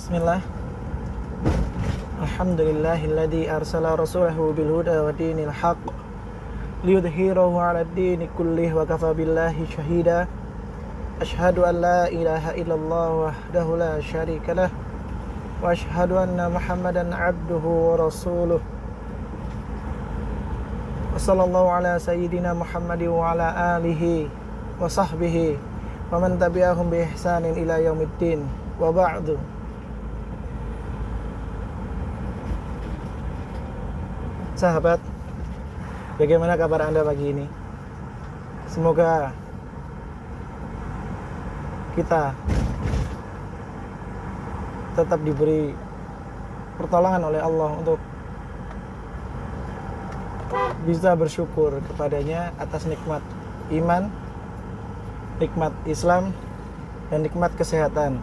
Bismillah. Alhamdulillahilladzi arsala rasulahu bil huda wa dinil haqq liyudhhirahu 'alad dini kullih wa kafa billahi shahida. Asyhadu an la ilaha illallah wahdahu la syarika lah wa asyhadu anna Muhammadan 'abduhu wa rasuluh. Wa sallallahu ala sayyidina Muhammadin wa ala alihi wa sahbihi wa man tabi'ahum bi ihsanin ila yaumiddin. Wa ba'du. Sahabat, bagaimana kabar Anda pagi ini? Semoga kita tetap diberi pertolongan oleh Allah untuk bisa bersyukur kepadanya atas nikmat iman, nikmat Islam, dan nikmat kesehatan.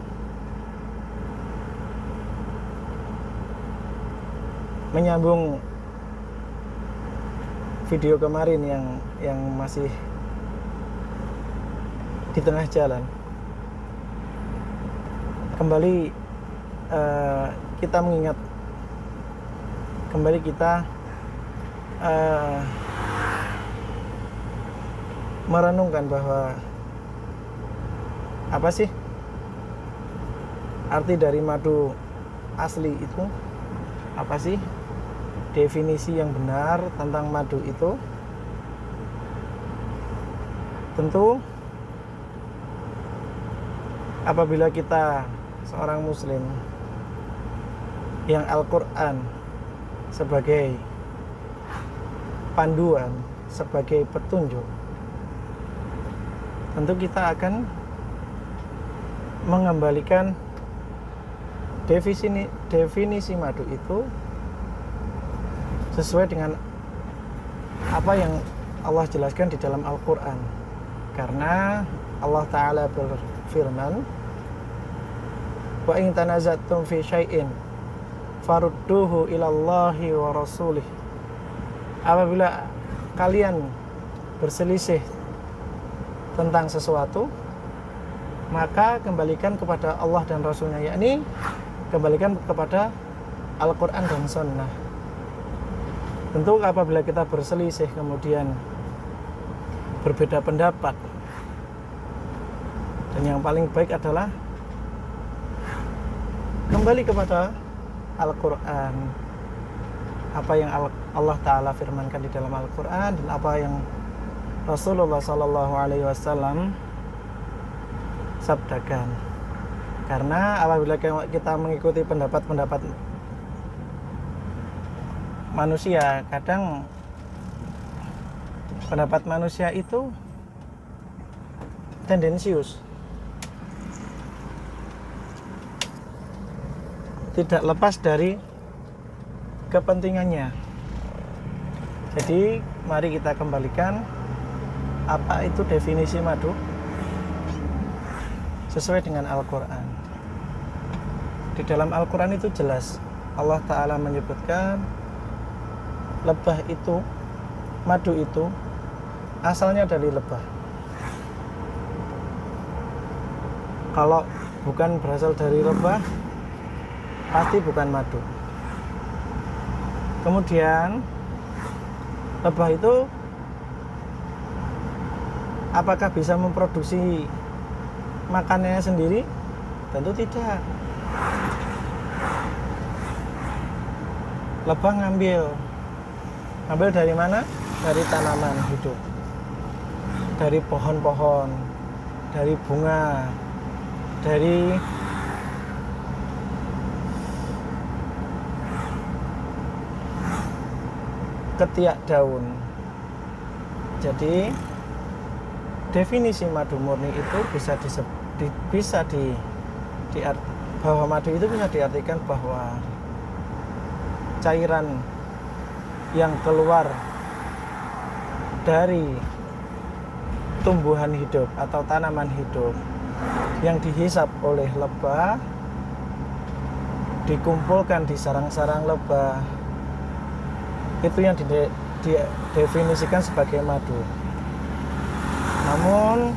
Menyambung video kemarin yang masih di tengah jalan, kembali kita mengingat, kembali kita merenungkan bahwa apa sih arti dari madu asli itu, apa sih definisi yang benar tentang madu itu. Tentu apabila kita seorang muslim yang Al-Quran sebagai panduan, sebagai petunjuk, tentu kita akan mengembalikan definisi madu itu sesuai dengan apa yang Allah jelaskan di dalam Al-Quran. Karena Allah Ta'ala berfirman, wa in tanaza'tum fi syai'in farudduhu ilallahi wa rasulih. Apabila kalian berselisih tentang sesuatu, maka kembalikan kepada Allah dan Rasulnya, yakni kembalikan kepada Al-Quran dan Sunnah. Tentu apabila kita berselisih kemudian berbeda pendapat, dan yang paling baik adalah kembali kepada Al-Quran, apa yang Allah Ta'ala firmankan di dalam Al-Quran dan apa yang Rasulullah SAW sabdakan. Karena apabila kita mengikuti pendapat-pendapat manusia, kadang pendapat manusia itu tendensius, tidak lepas dari kepentingannya. Jadi mari kita kembalikan apa itu definisi madu sesuai dengan Al-Quran. Di dalam Al-Quran itu jelas Allah Ta'ala menyebutkan lebah itu, madu itu asalnya dari lebah. Kalau bukan berasal dari lebah, pasti bukan madu. Kemudian lebah itu apakah bisa memproduksi makanannya sendiri? Tentu tidak. Lebah ngambil dari mana? Dari tanaman hidup, dari pohon-pohon, dari bunga, dari ketiak daun. Jadi definisi madu murni itu bahwa madu itu bisa diartikan bahwa cairan yang keluar dari tumbuhan hidup atau tanaman hidup yang dihisap oleh lebah, dikumpulkan di sarang-sarang lebah, itu yang didefinisikan sebagai madu. Namun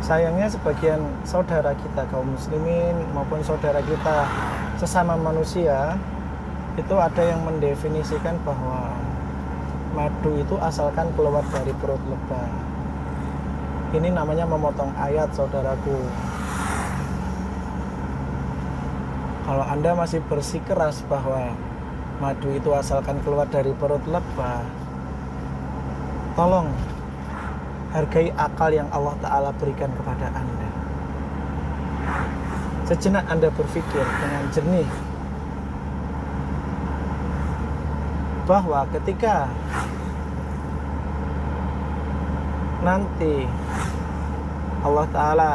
sayangnya sebagian saudara kita kaum muslimin maupun saudara kita sesama manusia itu ada yang mendefinisikan bahwa madu itu asalkan keluar dari perut lebah. Ini namanya memotong ayat, saudaraku. Kalau Anda masih bersikeras bahwa madu itu asalkan keluar dari perut lebah, tolong hargai akal yang Allah Ta'ala berikan kepada Anda. Sejenak Anda berpikir dengan jernih bahwa ketika nanti Allah Ta'ala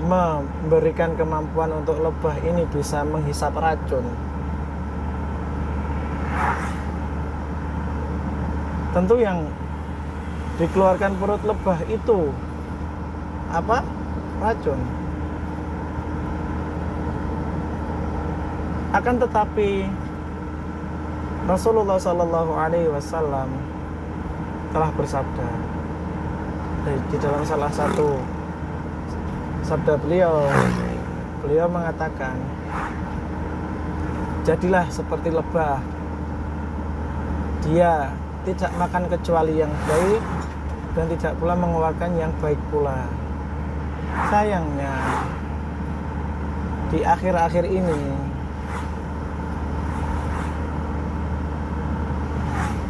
memberikan kemampuan untuk lebah ini bisa menghisap racun, tentu yang dikeluarkan perut lebah itu apa? Racun. Akan tetapi Rasulullah Sallallahu Alaihi Wasallam telah bersabda di dalam salah satu sabda beliau mengatakan, jadilah seperti lebah, dia tidak makan kecuali yang baik dan tidak pula mengeluarkan yang baik pula. Sayangnya di akhir-akhir ini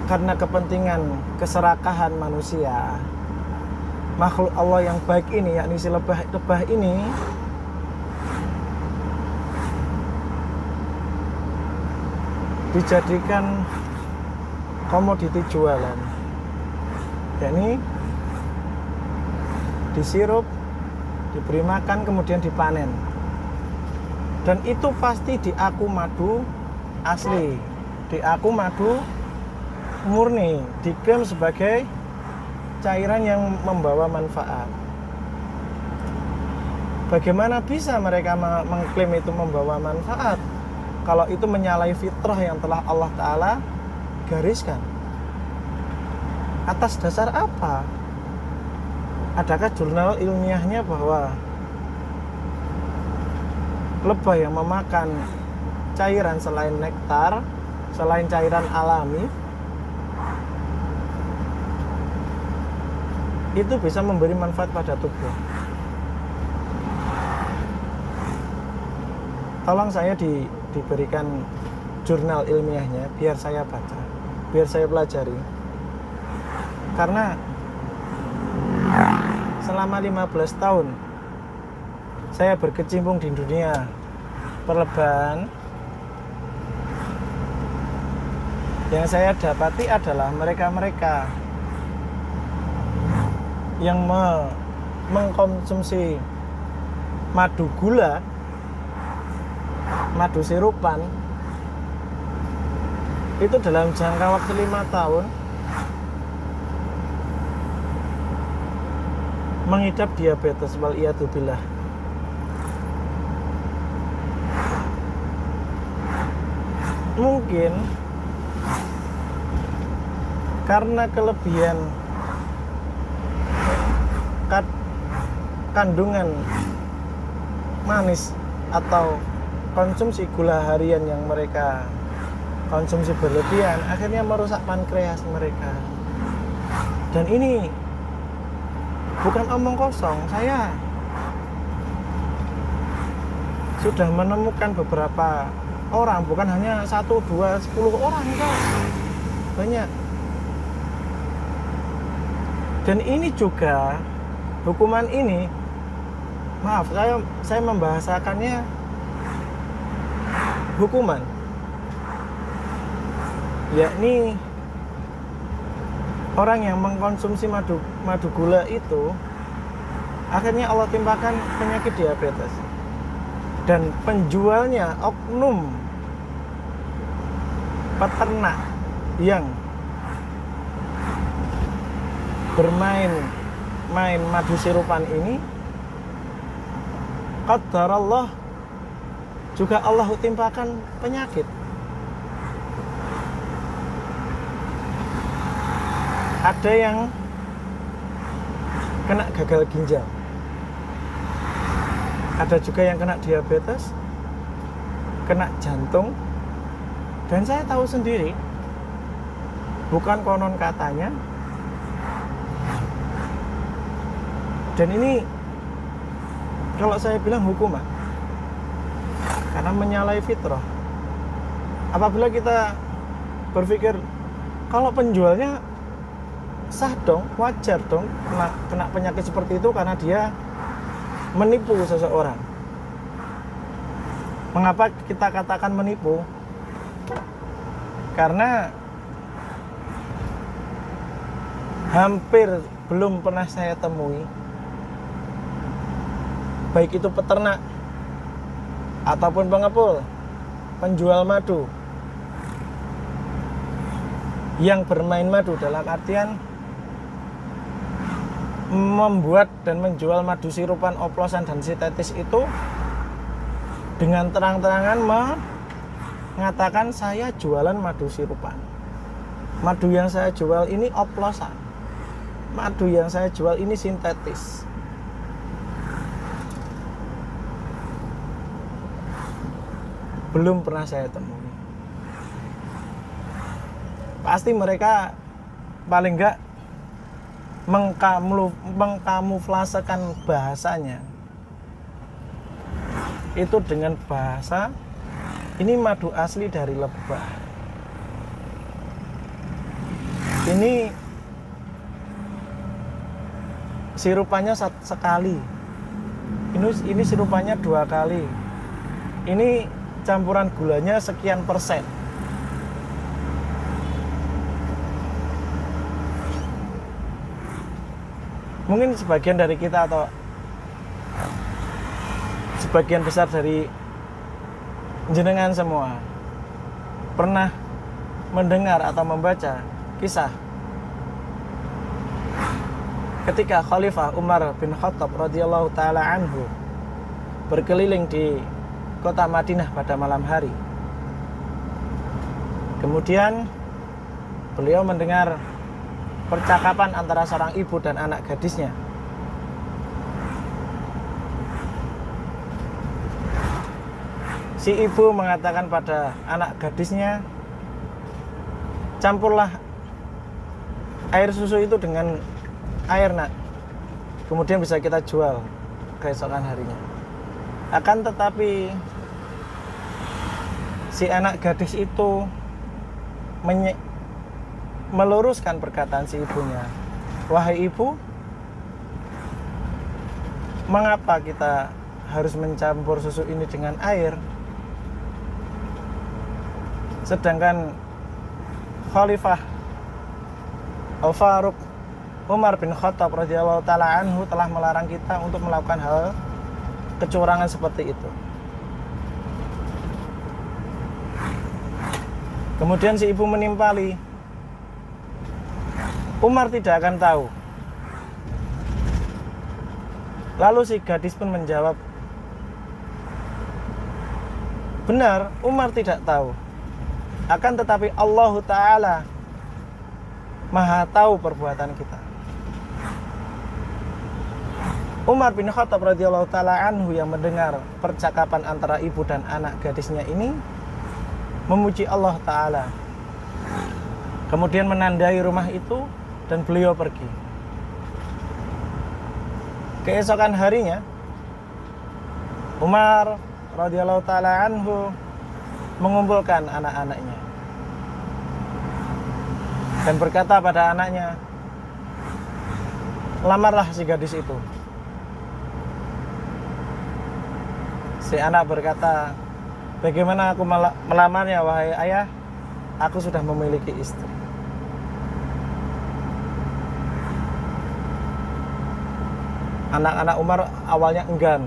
karena kepentingan keserakahan manusia, makhluk Allah yang baik ini, yakni si lebah ini dijadikan komoditi jualan, yakni disirup, diberi makan, kemudian dipanen, dan itu pasti diaku madu asli, diaku madu murni, diklaim sebagai cairan yang membawa manfaat. Bagaimana bisa mereka mengklaim itu membawa manfaat kalau itu menyalahi fitrah yang telah Allah Ta'ala gariskan? Atas dasar apa? Adakah jurnal ilmiahnya bahwa lebah yang memakan cairan selain nektar, selain cairan alami, itu bisa memberi manfaat pada tubuh? Tolong saya diberikan jurnal ilmiahnya biar saya baca, biar saya pelajari. Karena selama 15 tahun saya berkecimpung di dunia perlebahan, yang saya dapati adalah mereka-mereka yang mengkonsumsi madu gula, madu sirupan, itu dalam jangka waktu 5 tahun mengidap diabetes, waliyadzubillah. Mungkin karena kelebihan kandungan manis atau konsumsi gula harian yang mereka konsumsi berlebihan, akhirnya merusak pankreas mereka. Dan ini bukan omong kosong, saya sudah menemukan beberapa orang, bukan hanya 1, 2, 10 orang, enggak, banyak. Dan ini juga hukuman ini, maaf, saya membahasakannya hukuman, yakni orang yang mengkonsumsi madu gula itu akhirnya Allah timpakan penyakit diabetes, dan penjualnya oknum peternak yang bermain madu sirupan ini, qadarallah, juga Allah timpakan penyakit. Ada yang kena gagal ginjal, Ada juga yang kena diabetes, kena jantung. Dan saya tahu sendiri, bukan konon katanya. Dan ini kalau saya bilang hukuman, karena menyalahi fitrah. Apabila kita berpikir kalau penjualnya sah dong, wajar dong kena penyakit seperti itu karena dia menipu seseorang. Mengapa kita katakan menipu? Karena hampir belum pernah saya temui, baik itu peternak ataupun pengepul, penjual madu yang bermain madu, dalam artian membuat dan menjual madu sirupan, oplosan dan sintetis itu dengan terang-terangan mengatakan saya jualan madu sirupan, madu yang saya jual ini oplosan, madu yang saya jual ini sintetis. Belum pernah saya temui. Pasti mereka paling enggak mengkamuflasekan bahasanya itu dengan bahasa ini madu asli dari lebah, ini sirupannya sekali, ini sirupannya 2 kali, ini campuran gulanya sekian persen. Mungkin sebagian dari kita atau sebagian besar dari jenengan semua pernah mendengar atau membaca kisah ketika Khalifah Umar bin Khattab radhiyallahu taala anhu berkeliling di kota Madinah pada malam hari. Kemudian beliau mendengar percakapan antara seorang ibu dan anak gadisnya. Si ibu mengatakan pada anak gadisnya, campurlah air susu itu dengan air, nak, kemudian bisa kita jual keesokan harinya. Akan tetapi si anak gadis itu meluruskan perkataan si ibunya. Wahai ibu, mengapa kita harus mencampur susu ini dengan air, sedangkan Khalifah Al-Faruq Umar bin Khattab radhiyallahu taala anhu telah melarang kita untuk melakukan hal kecurangan seperti itu. Kemudian si ibu menimpali, Umar tidak akan tahu. Lalu si gadis pun menjawab, benar, Umar tidak tahu. Akan tetapi Allah Ta'ala Maha tahu perbuatan kita. Umar bin Khattab radhiyallahu taala anhu yang mendengar percakapan antara ibu dan anak gadisnya ini memuji Allah Ta'ala. Kemudian menandai rumah itu dan beliau pergi. Keesokan harinya Umar radhiyallahu taala anhu mengumpulkan anak-anaknya dan berkata pada anaknya, lamarlah si gadis itu. Si anak berkata, bagaimana aku melamarnya wahai ayah, aku sudah memiliki istri. Anak-anak Umar awalnya enggan.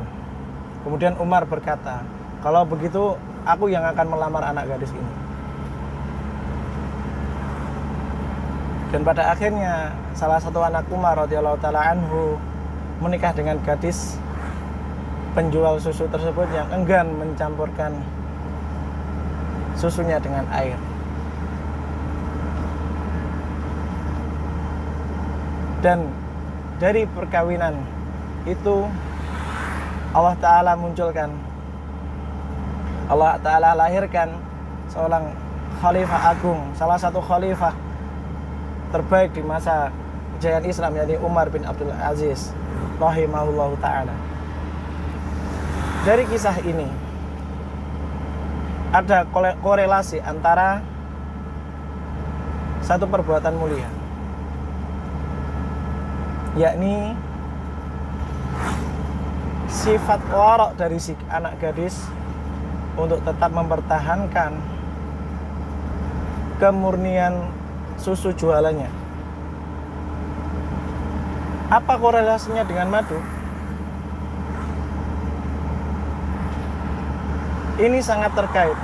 Kemudian Umar berkata, kalau begitu aku yang akan melamar anak gadis ini. Dan pada akhirnya salah satu anak Umar radhiyallahu taala anhu menikah dengan gadis penjual susu tersebut yang enggan mencampurkan susunya dengan air. Dan dari perkawinan itu Allah Ta'ala munculkan, Allah Ta'ala lahirkan seorang khalifah agung, salah satu khalifah terbaik di masa kejayaan Islam, yakni Umar bin Abdul Aziz rahimahullahu ta'ala. Dari kisah ini ada korelasi antara satu perbuatan mulia, yakni sifat warok dari si anak gadis untuk tetap mempertahankan kemurnian susu jualannya. Apa korelasinya dengan madu? Ini sangat terkait,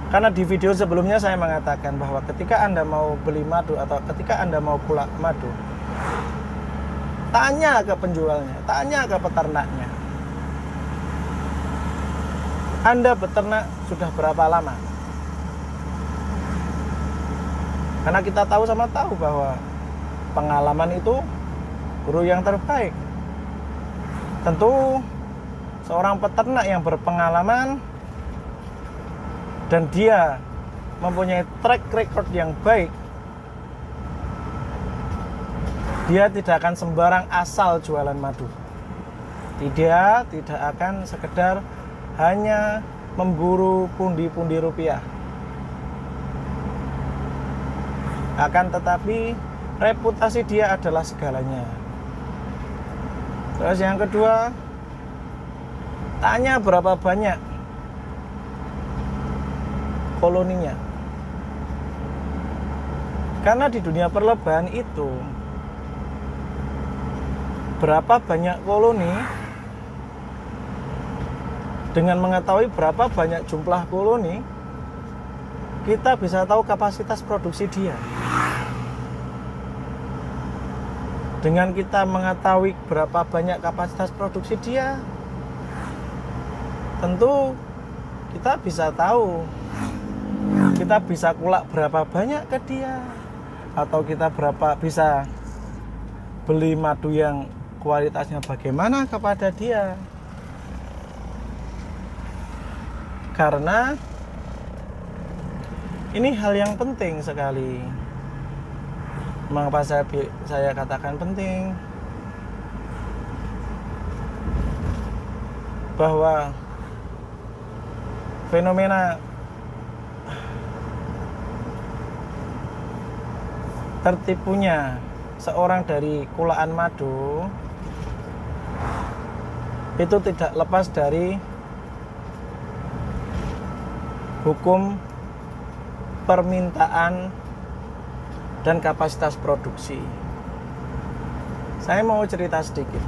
karena di video sebelumnya saya mengatakan bahwa ketika Anda mau beli madu atau ketika Anda mau pula madu, tanya ke penjualnya, tanya ke peternaknya, Anda beternak sudah berapa lama? Karena kita tahu sama tahu bahwa pengalaman itu guru yang terbaik. Tentu seorang peternak yang berpengalaman dan dia mempunyai track record yang baik, dia tidak akan sembarang asal jualan madu. Dia tidak akan sekedar hanya memburu pundi-pundi rupiah. Akan tetapi reputasi dia adalah segalanya. Terus yang kedua, tanya berapa banyak koloninya. Karena di dunia perlobahan itu, berapa banyak koloni, dengan mengetahui berapa banyak jumlah koloni, kita bisa tahu kapasitas produksi dia. Dengan kita mengetahui berapa banyak kapasitas produksi dia, tentu kita bisa tahu, kita bisa kulak berapa banyak ke dia, atau kita berapa bisa beli madu yang kualitasnya bagaimana kepada dia. Karena ini hal yang penting sekali. Mengapa saya katakan penting? Bahwa fenomena tertipunya seorang dari kulaan madu itu tidak lepas dari hukum permintaan dan kapasitas produksi. Saya mau cerita sedikit.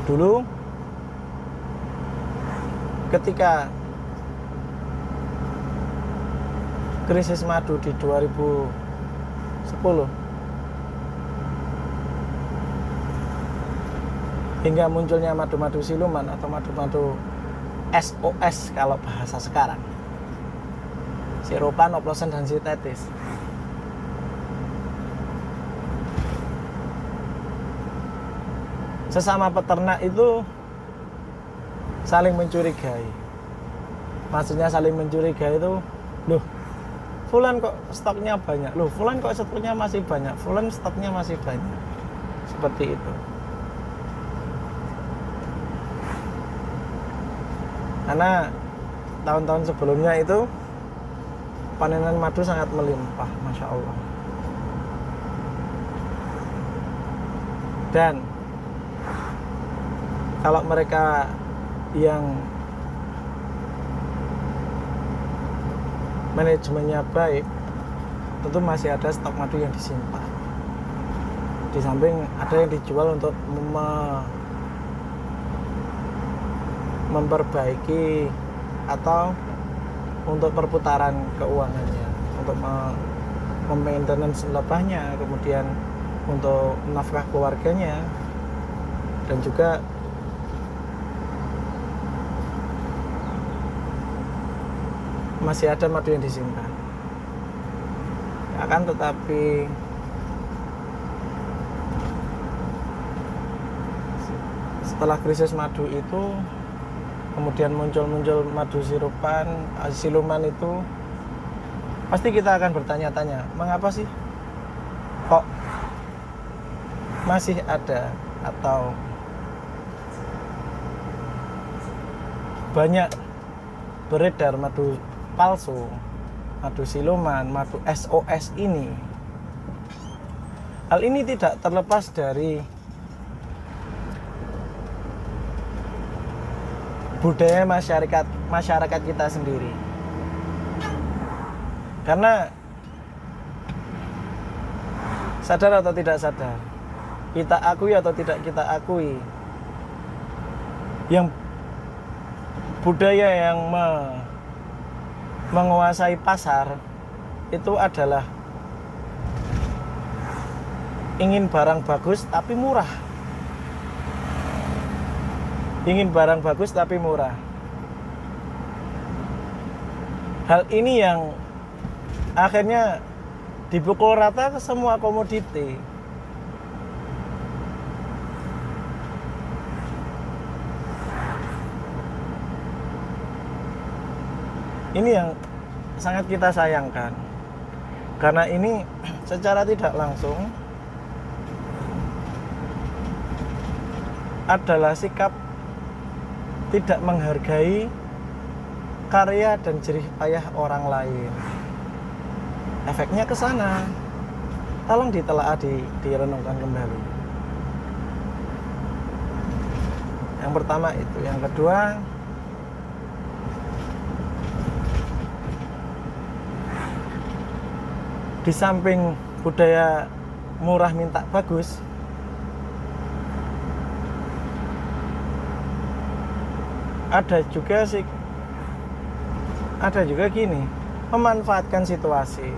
Dulu ketika krisis madu di 2010, hingga munculnya madu-madu siluman atau madu-madu SOS kalau bahasa sekarang, sirupan, oplosan, dan sintetis. Sesama peternak itu saling mencurigai. Maksudnya saling mencurigai itu, loh, fulan kok stoknya banyak, loh, fulan kok stoknya masih banyak, fulan stoknya masih banyak. Seperti itu. Karena tahun-tahun sebelumnya itu panenan madu sangat melimpah, Masya Allah. Dan kalau mereka yang manajemennya baik, tentu masih ada stok madu yang disimpan. Di samping ada yang dijual untuk memperbaiki atau untuk perputaran keuangannya, untuk maintenance lebahnya, kemudian untuk nafkah keluarganya, dan juga masih ada madu yang disimpan. Akan tetapi setelah krisis madu itu kemudian muncul madu siluman itu, pasti kita akan bertanya-tanya, mengapa sih kok masih ada atau banyak beredar madu palsu, madu siluman, madu SOS ini. Hal ini tidak terlepas dari budaya masyarakat kita sendiri. Karena sadar atau tidak sadar, kita akui atau tidak kita akui, yang budaya yang menguasai pasar itu adalah ingin barang bagus tapi murah. Ingin barang bagus tapi murah. Hal ini yang akhirnya dipukul rata ke semua komoditi. Ini yang sangat kita sayangkan, karena ini secara tidak langsung adalah sikap tidak menghargai karya dan jerih payah orang lain. Efeknya ke sana. Tolong ditelaah, direnungkan kembali. Yang pertama itu, yang kedua, di samping budaya murah minta bagus, ada juga gini, memanfaatkan situasi.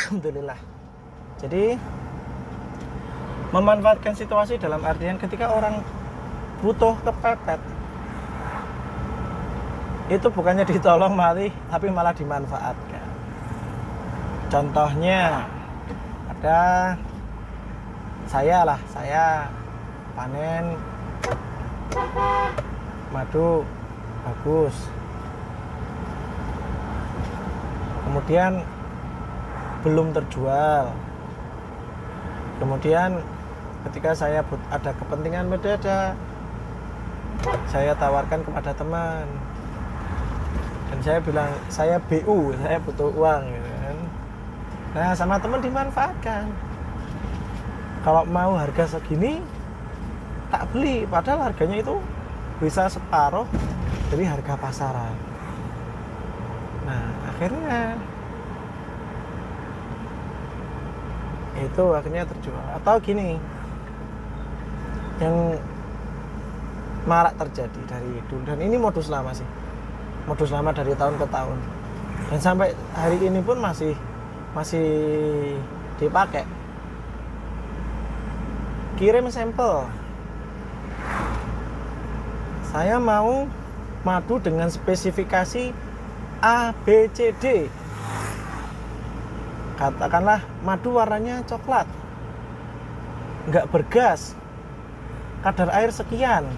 Alhamdulillah. Jadi memanfaatkan situasi dalam artian ketika orang butuh kepepet, itu bukannya ditolong tapi malah dimanfaatkan. Contohnya ada saya panen madu bagus, kemudian belum terjual. Kemudian ketika saya ada kepentingan mendadak, saya tawarkan kepada teman, dan saya bilang saya BU, saya butuh uang gitu kan. Nah, sama teman dimanfaatkan. Kalau mau harga segini tak beli, padahal harganya itu bisa separuh dari harga pasaran. Nah, akhirnya terjual. Atau gini, yang marak terjadi dari dulu, dan ini modus lama dari tahun ke tahun, dan sampai hari ini pun masih dipakai. Kirim sampel, saya mau madu dengan spesifikasi A, B, C, D. Katakanlah madu warnanya coklat, nggak bergas, kadar air sekian,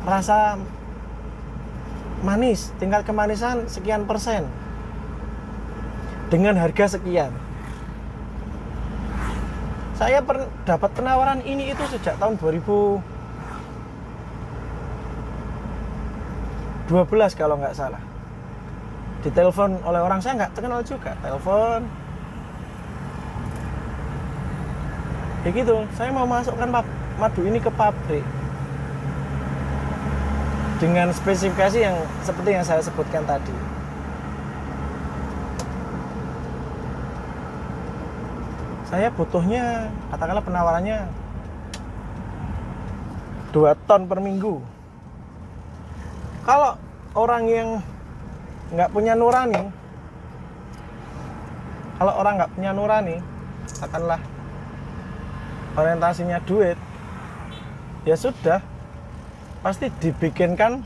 rasa manis, tingkat kemanisan sekian persen, dengan harga sekian. Saya dapat penawaran ini itu sejak tahun 2012 kalau nggak salah. Ditelepon oleh orang saya nggak terkenal juga, telepon. Ya gitu, saya mau masukkan madu ini ke pabrik dengan spesifikasi yang seperti yang saya sebutkan tadi. Saya butuhnya, katakanlah penawarannya 2 ton per minggu. Kalau orang yang nggak punya nurani, katakanlah orientasinya duit, ya sudah, pasti dibikinkan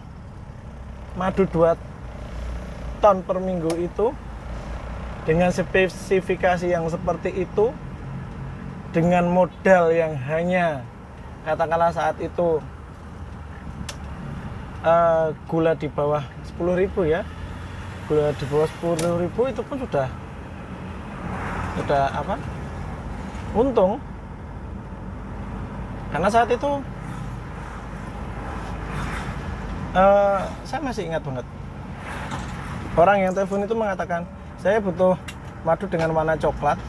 madu 2 ton per minggu itu dengan spesifikasi yang seperti itu, dengan modal yang hanya katakanlah saat itu gula di bawah 10.000 ya, gula di bawah 10.000 itu pun sudah apa, untung. Karena saat itu saya masih ingat banget, orang yang telepon itu mengatakan saya butuh madu dengan warna coklat,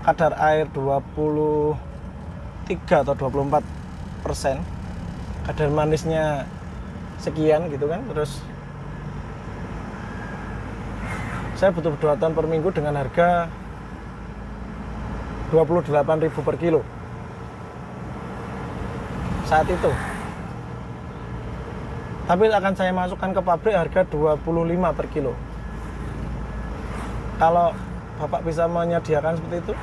kadar air 23 atau 24%, kadar manisnya sekian gitu kan. Terus saya butuh 2 ton per minggu dengan harga 28.000 per kilo saat itu. Tapi akan saya masukkan ke pabrik harga 25 per kilo. Kalau Bapak bisa menyediakan seperti itu.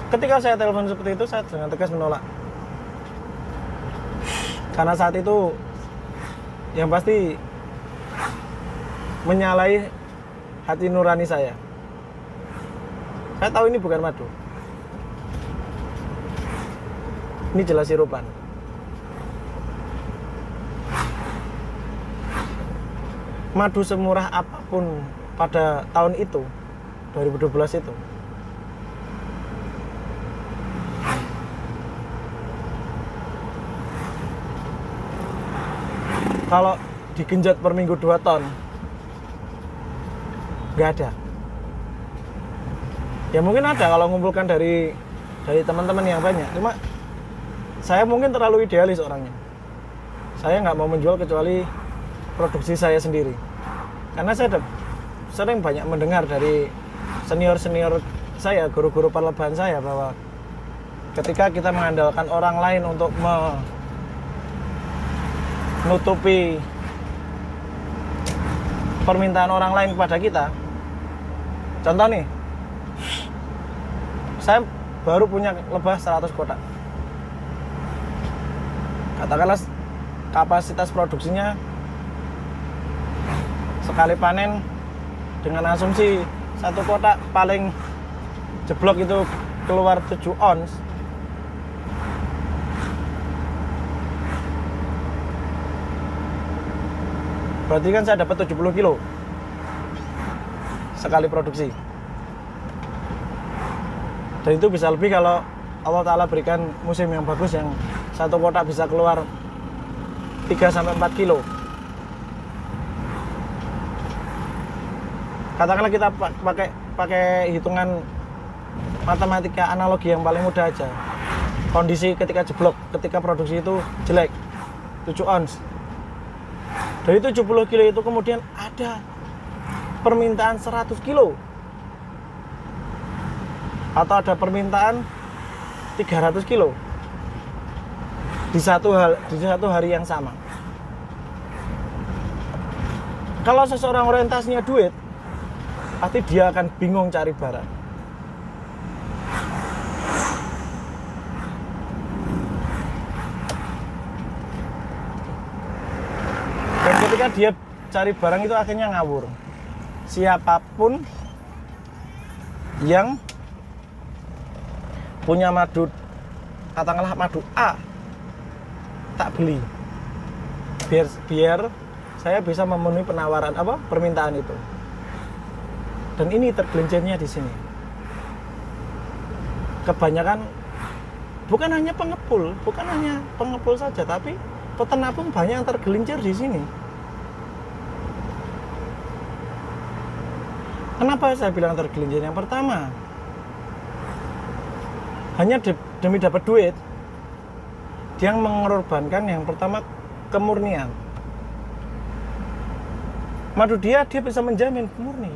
Ketika saya telepon seperti itu, saya dengan tegas menolak. Karena saat itu yang pasti menyalahi hati nurani saya. Saya tahu ini bukan madu. Ini jelas sirupan. Madu semurah apapun pada tahun itu, 2012 itu, kalau digenjot per minggu 2 ton, nggak ada. Ya mungkin ada kalau ngumpulkan dari teman-teman yang banyak. Cuma saya mungkin terlalu idealis orangnya. Saya nggak mau menjual kecuali produksi saya sendiri. Karena saya sering banyak mendengar dari senior-senior saya, guru-guru perlebahan saya, bahwa ketika kita mengandalkan orang lain untuk menutupi permintaan orang lain kepada kita. Contoh nih, saya baru punya lebah 100 kotak. Katakanlah kapasitas produksinya sekali panen dengan asumsi 1 kotak paling jeblok itu keluar 7 ons. Berarti kan saya dapat 70 kilo sekali produksi. Dan itu bisa lebih kalau Allah Ta'ala berikan musim yang bagus, yang 1 kotak bisa keluar 3-4 kilo. Katakanlah kita pakai hitungan matematika analogi yang paling mudah aja. Kondisi ketika jeblok, ketika produksi itu jelek, 7 ons. Dari 70 kilo itu kemudian ada permintaan 100 kilo. Atau ada permintaan 300 kilo. Di satu hari yang sama. Kalau seseorang orientasinya duit, pasti dia akan bingung cari barang. Dan ketika dia cari barang itu akhirnya ngawur. Siapapun yang punya madu, katakanlah madu A, tak beli. Biar saya bisa memenuhi penawaran permintaan itu. Dan ini tergelincirnya di sini. Kebanyakan bukan hanya pengepul saja, tapi peternak pun banyak yang tergelincir di sini. Kenapa saya bilang tergelincir? Yang pertama, hanya demi dapat duit, dia mengorbankan yang pertama kemurnian. Madu dia bisa menjamin murni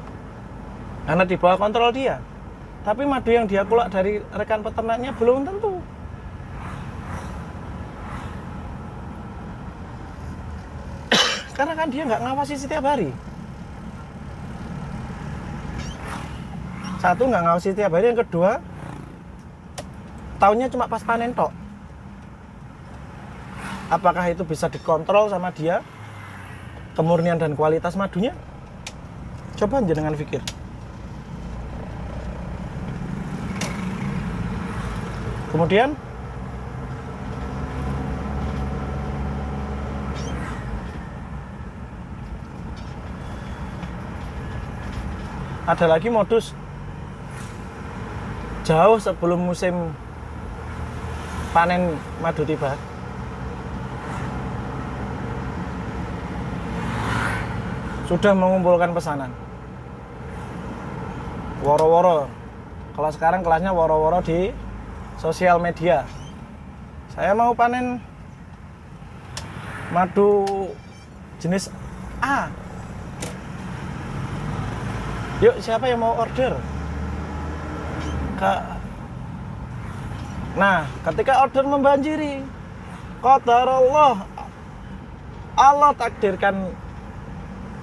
karena di bawah kontrol dia. Tapi madu yang dia kulak dari rekan peternaknya belum tentu. Karena kan dia nggak ngawasi setiap hari. Satu, nggak ngawasi setiap hari. Yang kedua, tahunnya cuma pas panen tok. Apakah itu bisa dikontrol sama dia, kemurnian dan kualitas madunya? Coba jenengan pikir. Kemudian ada lagi modus jauh sebelum musim panen madu tiba. Sudah mengumpulkan pesanan. Woro-woro. Kalau sekarang kelasnya woro-woro di sosial media. Saya mau panen madu jenis A. Yuk, siapa yang mau order? Nah, ketika order membanjiri, qadarullah, Allah takdirkan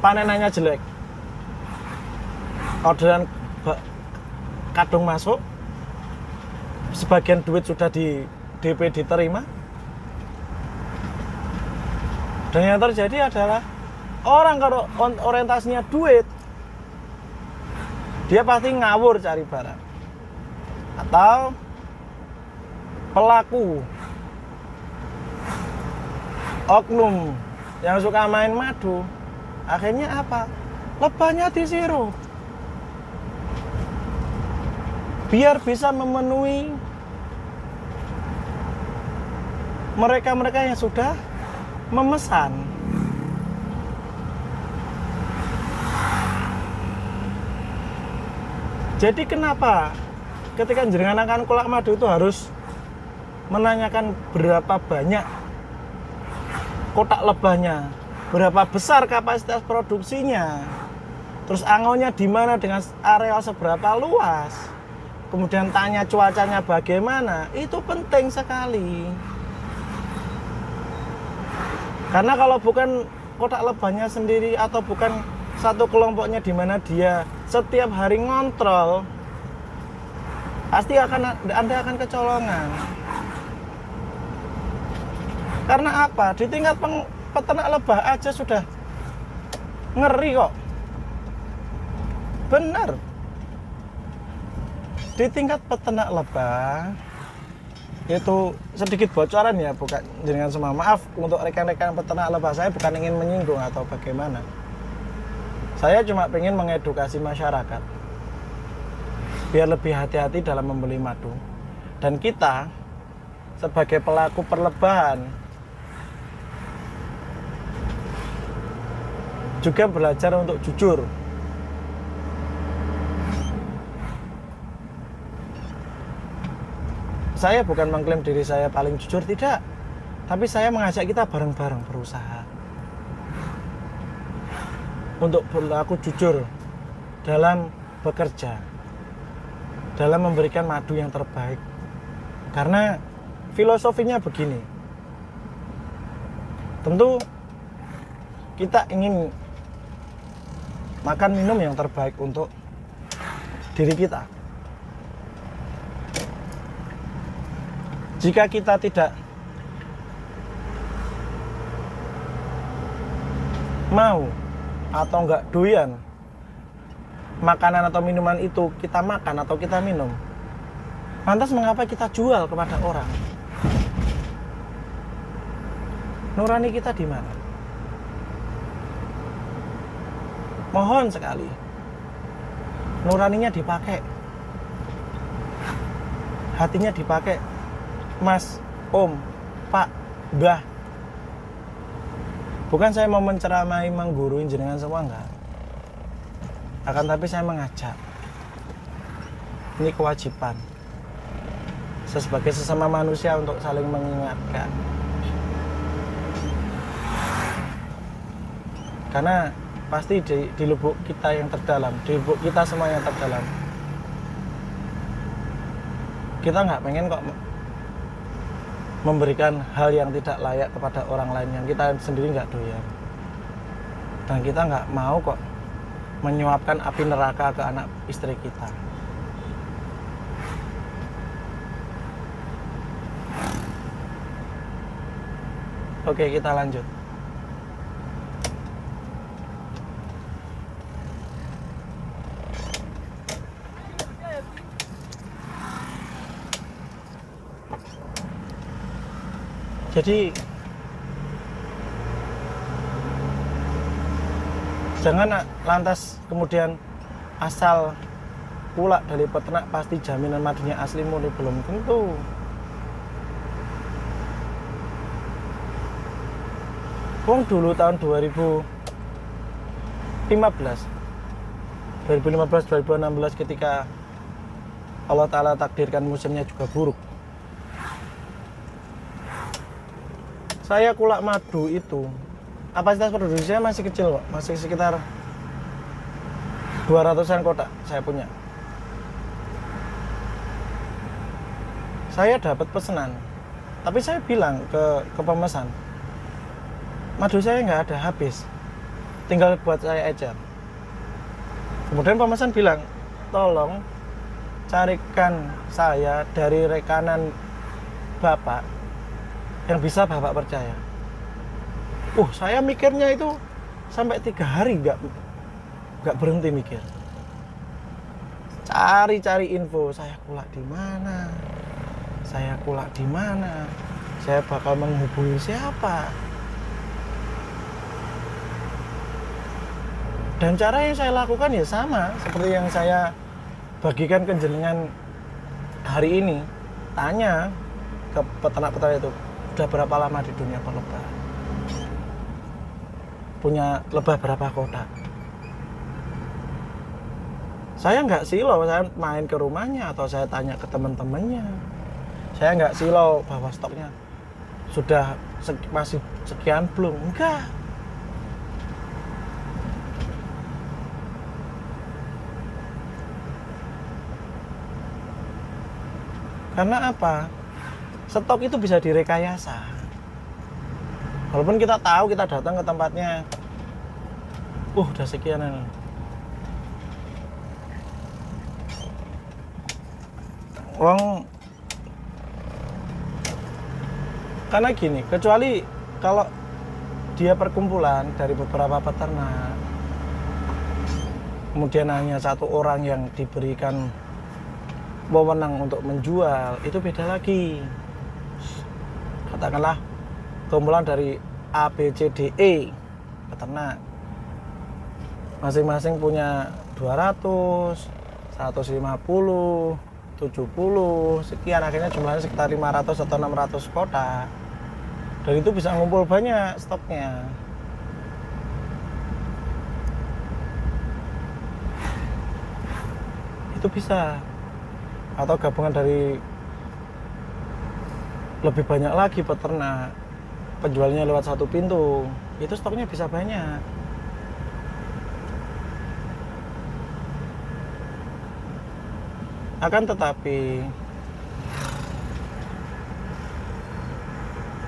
panenannya jelek. Orderan kadung masuk, sebagian duit sudah di DP diterima, dan yang terjadi adalah orang kalau orientasinya duit, dia pasti ngawur cari barang. Atau pelaku oknum yang suka main madu, akhirnya apa? Lebahnya disirup biar bisa memenuhi mereka-mereka yang sudah memesan. Jadi kenapa ketika jenengan akan kolak madu itu harus menanyakan berapa banyak kotak lebahnya, berapa besar kapasitas produksinya, terus angonya di mana dengan areal seberapa luas, kemudian tanya cuacanya bagaimana, itu penting sekali. Karena kalau bukan kotak lebahnya sendiri atau bukan satu kelompoknya di mana dia setiap hari ngontrol, pasti Anda akan kecolongan. Karena apa? Di tingkat peternak lebah aja sudah ngeri kok. Benar. Di tingkat peternak lebah itu sedikit bocoran ya, bukan dengan semua, maaf untuk rekan-rekan peternak lebah, saya bukan ingin menyinggung atau bagaimana. Saya cuma ingin mengedukasi masyarakat biar lebih hati-hati dalam membeli madu. Dan kita sebagai pelaku perlebahan juga belajar untuk jujur. Saya bukan mengklaim diri saya paling jujur, tidak. Tapi saya mengajak kita bareng-bareng berusaha untuk berlaku jujur dalam bekerja, dalam memberikan madu yang terbaik. Karena filosofinya begini, tentu kita ingin makan minum yang terbaik untuk diri kita. Jika kita tidak mau atau enggak doyan makanan atau minuman itu kita makan atau kita minum, lantas mengapa kita jual kepada orang? Nurani kita di mana? Mohon sekali, nuraninya dipakai, hatinya dipakai. Mas, Om, Pak, Mbah. Bukan saya mau menceramai, menggurui jenengan semua, enggak. Akan tapi saya mengajak. Ini kewajiban. Saya sebagai sesama manusia untuk saling mengingatkan. Karena pasti di lubuk kita yang terdalam, di lubuk kita semua yang terdalam, kita nggak pengen kok memberikan hal yang tidak layak kepada orang lain yang kita sendiri nggak doyan. Dan kita nggak mau kok menyuapkan api neraka ke anak istri kita. Oke, kita lanjut. Jadi jangan lantas kemudian asal pula dari peternak pasti jaminan madunya asli murni, belum tentu. Wong dulu tahun 2015-2016 ketika Allah Ta'ala takdirkan musimnya juga buruk, saya kulak madu itu kapasitas produksinya masih kecil kok, masih sekitar 200-an kotak saya punya. Saya dapat pesanan, tapi saya bilang ke pemesan, madu saya nggak ada, habis, tinggal buat saya ecer. Kemudian pemesan bilang, tolong carikan saya dari rekanan Bapak yang bisa Bapak percaya. Saya mikirnya itu sampai 3 hari nggak berhenti mikir. Cari info, saya kulak di mana, saya bakal menghubungi siapa. Dan cara yang saya lakukan ya sama seperti yang saya bagikan ke jenengan hari ini. Tanya ke peternak-peternak itu, udah berapa lama di dunia perlebah, punya lebah berapa kotak. Saya nggak silau, saya main ke rumahnya atau saya tanya ke teman-temannya. Saya nggak silau bahwa stoknya sudah masih sekian belum, enggak. Karena apa? Stok itu bisa direkayasa. Walaupun kita tahu, kita datang ke tempatnya, udah sekian ini. Karena gini, kecuali kalau dia perkumpulan dari beberapa peternak, kemudian hanya satu orang yang diberikan wewenang untuk menjual, itu beda lagi. Katakanlah kumpulan dari A, B, C, D, E peternak, masing-masing punya 200, 150, 70, sekian, akhirnya jumlahnya sekitar 500 atau 600 kotak. Dan itu bisa ngumpul banyak stoknya. Itu bisa. Atau gabungan dari lebih banyak lagi peternak, penjualnya lewat satu pintu, itu stoknya bisa banyak. Akan tetapi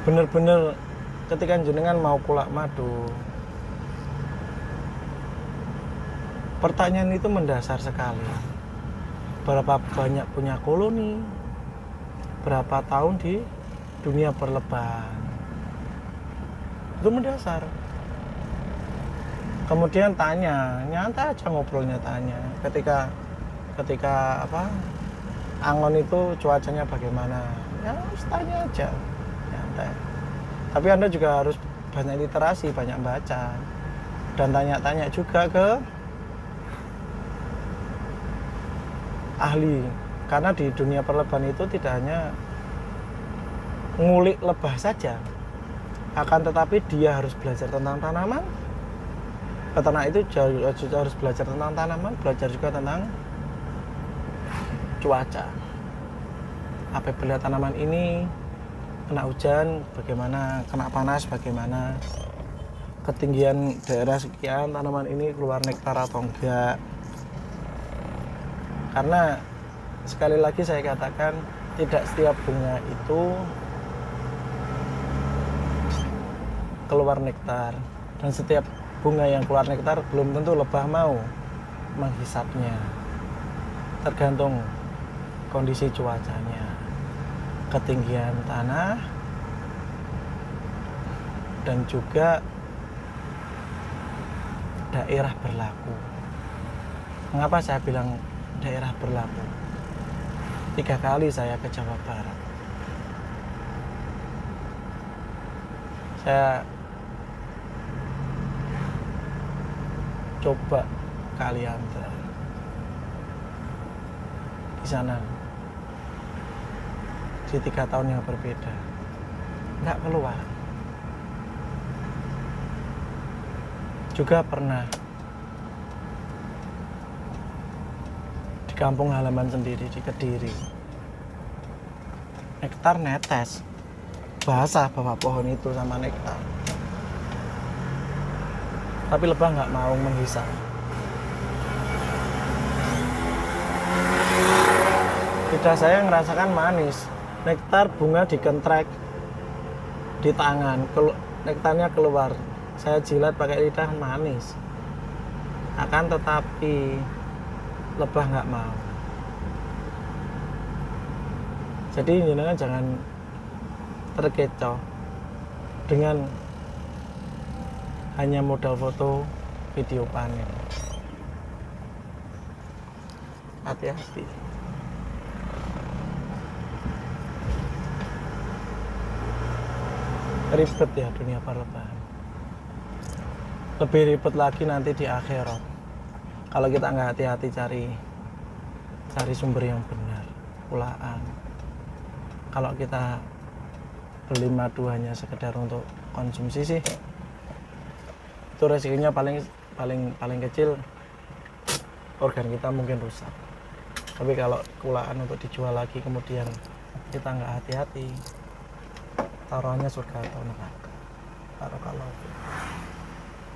benar-benar ketika jenengan mau kulak madu, pertanyaan itu mendasar sekali. Berapa banyak punya koloni, berapa tahun di dunia perlebahan, itu mendasar. Kemudian tanya, nyantai aja ngobrolnya, tanya ketika angon itu cuacanya bagaimana, ya harus tanya aja, nyantai. Tapi Anda juga harus banyak literasi, banyak baca, dan tanya-tanya juga ke ahli. Karena di dunia perlebahan itu tidak hanya ngulik lebah saja, akan tetapi dia harus belajar tentang tanaman. Peternak itu juga harus belajar tentang tanaman, belajar juga tentang cuaca. Apabila tanaman ini kena hujan bagaimana, kena panas bagaimana, ketinggian daerah sekian tanaman ini keluar nektar atau enggak. Karena sekali lagi saya katakan, tidak setiap bunga itu keluar nektar, dan setiap bunga yang keluar nektar belum tentu lebah mau menghisapnya. Tergantung kondisi cuacanya, ketinggian tanah, dan juga daerah berlaku. Mengapa saya bilang daerah berlaku? 3 kali saya ke Jawa Barat. Saya coba kalian di sana di 3 tahun yang berbeda, nggak keluar. Juga pernah di kampung halaman sendiri di Kediri, nektar netes, basah bawah pohon itu sama nektar, tapi lebah nggak mau menghisap. Lidah saya ngerasakan manis, nektar bunga dikentrek di tangan, nektarnya keluar. Saya jilat pakai lidah manis, akan tetapi lebah nggak mau. Jadi jenengan jangan terkecoh dengan hanya modal foto video panen. Hati-hati. Ribet ya dunia perlebahan. Lebih ribet lagi nanti di akhirat kalau kita nggak hati-hati cari sumber yang benar, pulaan. Kalau kita beli madu hanya sekedar untuk konsumsi sih, itu resikonya paling kecil, organ kita mungkin rusak. Tapi kalau pulaan untuk dijual lagi kemudian kita nggak hati-hati, taruhannya surga atau neraka. Barakallahu fiik.